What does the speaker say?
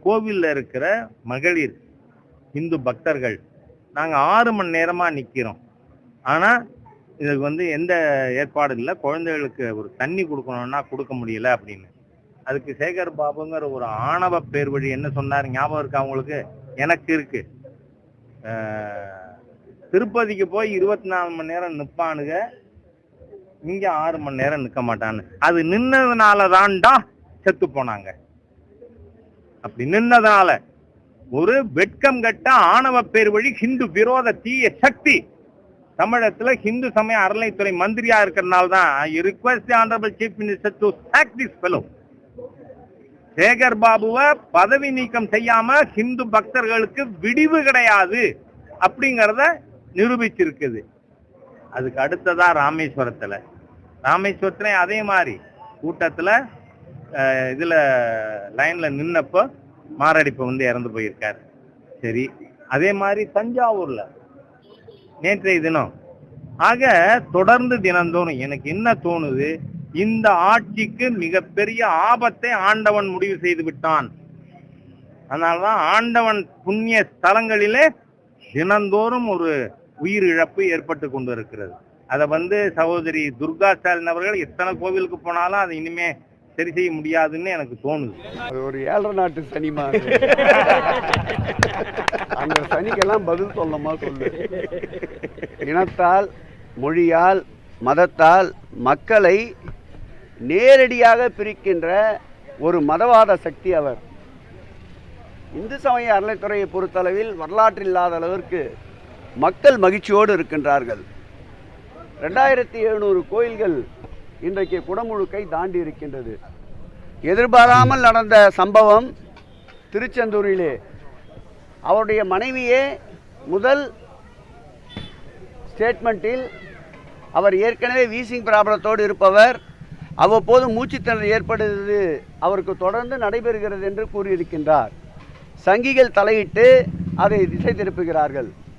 கோவிலில் இருக்கிற மகளிர் இந்து பக்தர்கள் நாங்கள் 6 மணி நேரமாக நிற்கிறோம். ஆனால் இதுக்கு எந்த ஏற்பாடும் இல்லை. குழந்தைகளுக்கு ஒரு தண்ணி கொடுக்கணும்னா கொடுக்க முடியல அப்படின்னு. அதுக்கு சேகர் பாபுங்கிற ஒரு ஆணவ பேர் வழி என்ன சொன்னார் ஞாபகம் இருக்கா அவங்களுக்கு? எனக்கு இருக்கு. திருப்பதிக்கு போய் 24 மணி நேரம் நிற்பானுங்க, இங்க 6 மணி நேரம் நிற்க மாட்டான்னு. அது நின்னதுனால தான்டா செத்து போனாங்க. அப்படி நின்னதுனால ஒரு வெட்கம் கட்ட ஆணவ பேர் வழி ஹிந்து விரோத தீய சக்தி தமிழகத்துல ஹிந்து சமய அறநிலைத்துறை மந்திரியா இருக்கிறதுனால தான் I request the honourable chief minister to sack this fellow. Sekar பாபுவை பதவி நீக்கம் செய்யாம ஹிந்து பக்தர்களுக்கு விடிவு கிடையாது அப்படிங்கறத நிரூபிச்சிருக்குது. அதுக்கு அடுத்ததா ராமேஸ்வரத்துல அதே மாதிரி கூட்டத்துல இதுல லைன்ல நின்னப்போ மாரடைப்பு இறந்து போயிருக்காரு. சரி, அதே மாதிரி தஞ்சாவூர்ல நேற்றைய தினம். ஆக தொடர்ந்து தினந்தோறும் எனக்கு என்ன தோணுது, இந்த ஆட்சிக்கு மிகப்பெரிய ஆபத்தை ஆண்டவன் முடிவு செய்து விட்டான். அதனாலதான் ஆண்டவன் புண்ணிய ஸ்தலங்களிலே தினந்தோறும் ஒரு உயிர் இழப்பு ஏற்பட்டு கொண்டு இருக்கிறது. அதை சகோதரி துர்கா ஸ்டாலின் அவர்கள் எத்தனை கோவிலுக்கு போனாலும் அதை இனிமே சரி செய்ய முடியாதுன்னு எனக்கு தோணுது. அது ஒரு 7 நாட்டு சனிமா. அந்த சனிக்கெல்லாம் பதில் சொல்லமா சொல்லு. இனத்தால், மொழியால், மதத்தால் மக்களை நேரடியாக பிரிக்கின்ற ஒரு மதவாத சக்தி அவர். இந்து சமய அறநிலைத்துறையை பொறுத்தளவில் வரலாற்றில் இல்லாத அளவிற்கு மக்கள் மகிழ்ச்சியோடு இருக்கின்றார்கள். 2700 கோயில்கள் இன்றைக்கு குடமுழுக்கை தாண்டி இருக்கின்றது. எதிர்பாராமல் நடந்த சம்பவம் திருச்செந்தூரிலே அவருடைய மனைவியே முதல் ஸ்டேட்மெண்ட்டில் அவர் ஏற்கனவே வீசிங் ப்ராப்ளத்தோடு இருப்பவர், அவ்வப்போது மூச்சுத்திணறல் ஏற்படுவது அவருக்கு தொடர்ந்து நடைபெறுகிறது என்று கூறியிருக்கின்றார். சங்கிகள் தலையிட்டு அதை திசை திருப்புகிறார்கள்.